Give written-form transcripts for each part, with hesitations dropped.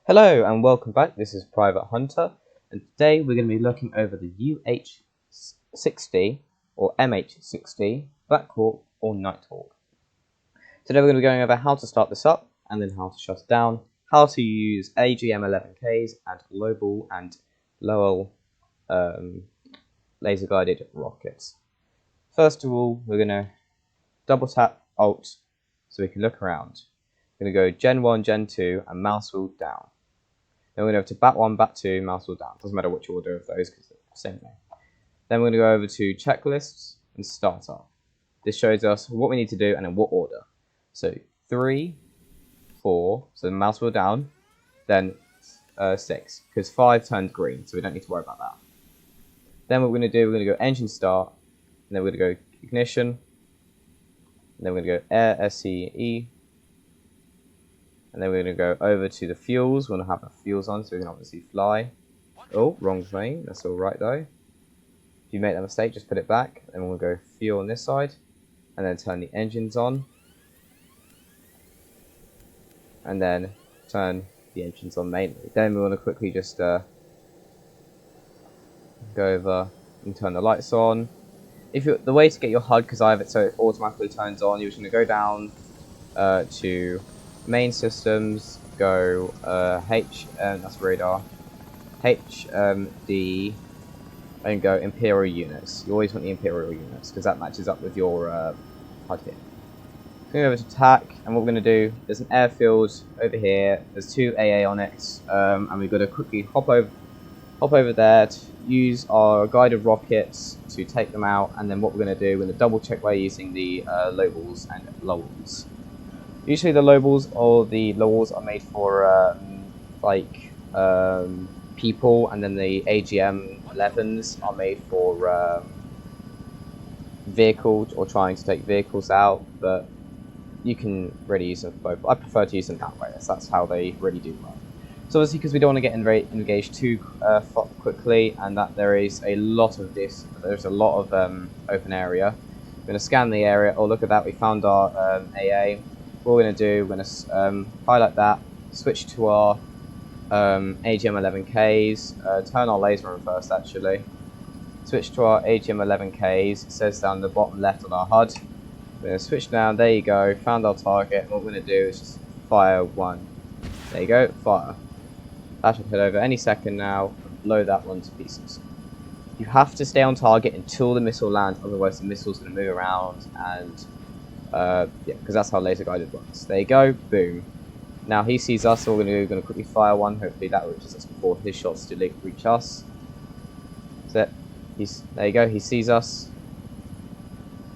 Hello and welcome back. This is Private Hunter, and today we're going to be looking over the UH-60 or MH-60 Black Hawk or Nighthawk. Today we're going to be going over how to start this up, and then how to shut it down, how to use AGM-11Ks and global and Lowell laser guided rockets. First of all, we're going to double tap Alt so we can look around. We're going to go Gen 1, Gen 2 and mouse wheel down. Then we're going to go to Bat 1, Bat 2, mouse wheel down. Doesn't matter which order of those because they're the same thing. Then we're going to go over to checklists and startup. This shows us what we need to do and in what order. So 3, 4, so the mouse wheel down, then 6, because 5 turned green, so we don't need to worry about that. Then what we're going to do, we're going to go engine start, and then we're going to go ignition, and then we're going to go air SCE, and then we're going to go over to the fuels. We want to have the fuels on so we can obviously fly. Oh, wrong thing. That's alright though. If you make that mistake, just put it back. Then we'll go fuel on this side. And then turn the engines on. And then turn the engines on mainly. Then we want to quickly just go over and turn the lights on. The way to get your HUD, because I have it so it automatically turns on, you're just going to go down to main systems, go that's radar, HMD, and go Imperial units. You always want the Imperial units because that matches up with your HUD here. Going over to TAC, and what we're going to do, there's an airfield over here, there's 2 AA on it, and we've got to quickly hop over there to use our guided rockets to take them out, and then what we're going to do, we're going to double check by using the low balls and low balls. Usually the low balls or the low walls are made for people, and then the AGM 11s are made for vehicles or trying to take vehicles out, but you can really use them for both. I prefer to use them that way, as that's how they really do work. So obviously, because we don't want to get engaged too quickly, and that there is a lot of there's a lot of open area. We're going to scan the area. Oh, look at that, we found our AA. What we're going to do, we're going to highlight that, switch to our AGM-11Ks, turn our laser on first actually, switch to our AGM-11Ks, it says down the bottom left on our HUD. We're going to switch down, there you go, found our target, and what we're going to do is just fire 1. There you go, fire. That should hit over any second now, and blow that one to pieces. You have to stay on target until the missile lands, otherwise the missile's going to move around, and yeah, because that's how laser guided works. There you go, boom. Now he sees us, so we're going to quickly fire 1. Hopefully that reaches us before his shots to reach us. That's it. There you go, he sees us.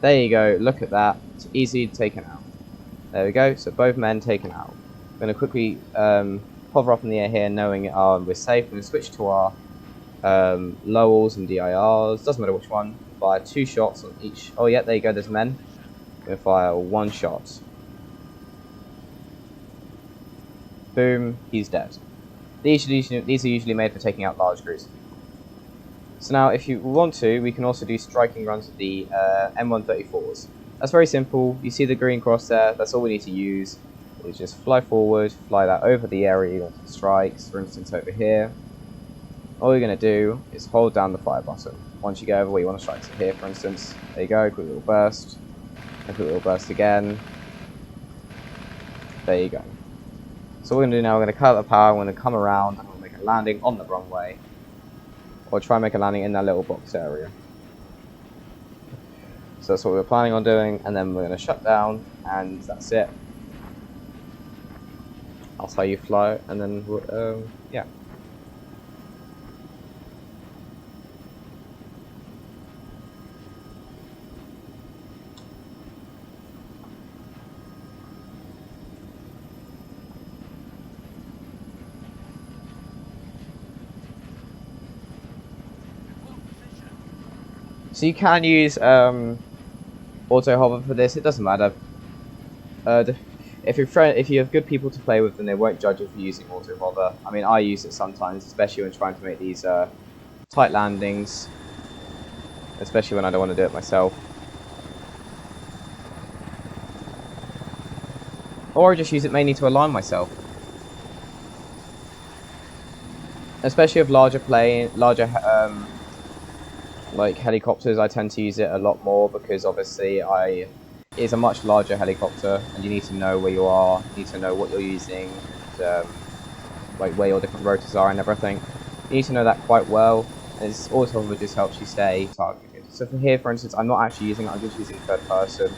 There you go, look at that. It's easily taken out. There we go, so both men taken out. We're going to quickly hover up in the air here, knowing we're safe. We're going to switch to our Lowells and DIRs, doesn't matter which one. Fire 2 shots on each. Oh yeah, there you go, there's men. Going to fire 1 shot. Boom, he's dead. These are usually made for taking out large groups. So now, if you want to, we can also do striking runs with the M134s. That's very simple. You see the green cross there, that's all we need to use. We just fly forward, fly that over the area you want to strike, for instance over here. All you're going to do is hold down the fire button. Once you go over where you want to strike, so here for instance, there you go, quick little burst. A quick little burst again. There you go. So what we're going to do now, we're going to cut the power, we're going to come around, and we'll make a landing on the runway. Or try and make a landing in that little box area. So that's what we're planning on doing, and then we're going to shut down, and that's it. That's how you fly, and then, yeah. So you can use auto hover for this. It doesn't matter. If you have good people to play with, then they won't judge you for using auto hover. I mean, I use it sometimes, especially when trying to make these tight landings, especially when I don't want to do it myself. Or I just use it mainly to align myself. especially with larger like helicopters. I tend to use it a lot more because obviously it's a much larger helicopter, and you need to know where you are, you need to know what you're using, and like where your different rotors are and everything. You need to know that quite well, and it's also what just helps you stay targeted. So for here, for instance, I'm not actually using it, I'm just using third person,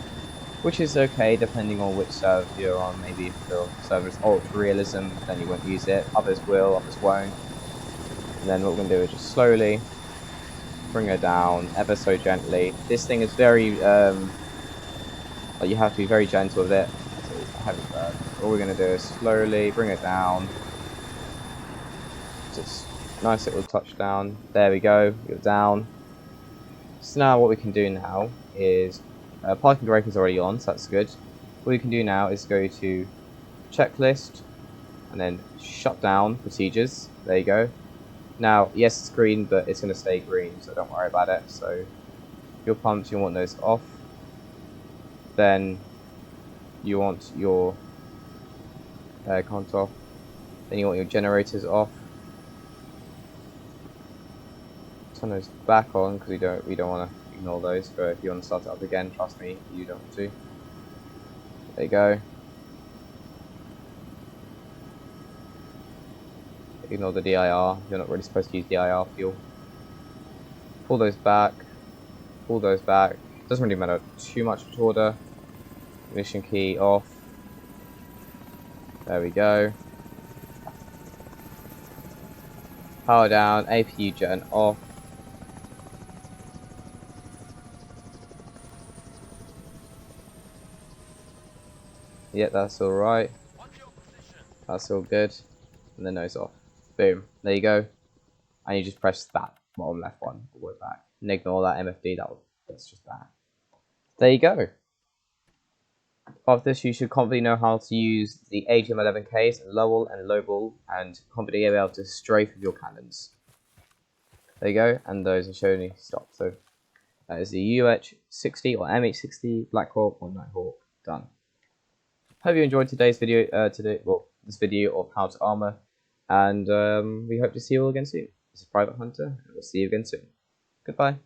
which is okay depending on which server you're on. Maybe if the server is ultra realism, then you won't use it. Others will, others won't. And then what we're going to do is just slowly bring her down ever so gently. This thing is very, like you have to be very gentle with it. So it's a heavy bird. All we're going to do is slowly bring it down. Just nice little touchdown. There we go. You're down. So now what we can do now is parking brake is already on, so that's good. What we can do now is go to checklist and then shutdown procedures. There you go. Now, yes, it's green, but it's going to stay green, so don't worry about it. So your pumps, you want those off. Then you want your air cons off. Then you want your generators off. Turn those back on because we don't want to ignore those. But if you want to start it up again, trust me, you don't want to. There you go. Ignore the DIR. You're not really supposed to use DIR fuel. Pull those back. Pull those back. Doesn't really matter too much which order. Ignition key off. There we go. Power down. APU gen off. Yep, that's alright. That's all good. And the nose off. Boom. There you go. And you just press that bottom left one all the way back. And ignore that MFD. That's just that. There you go. After this, you should confidently know how to use the AGM-11Ks and Lowell and Lowball, and confidently be able to strafe with your cannons. There you go, and those are showing you stop. So that is the UH-60 or MH-60 Black Hawk or Nighthawk done. Hope you enjoyed today's video. This video of how to armor, and we hope to see you all again soon. This is Private Hunter, and we'll see you again soon. Goodbye.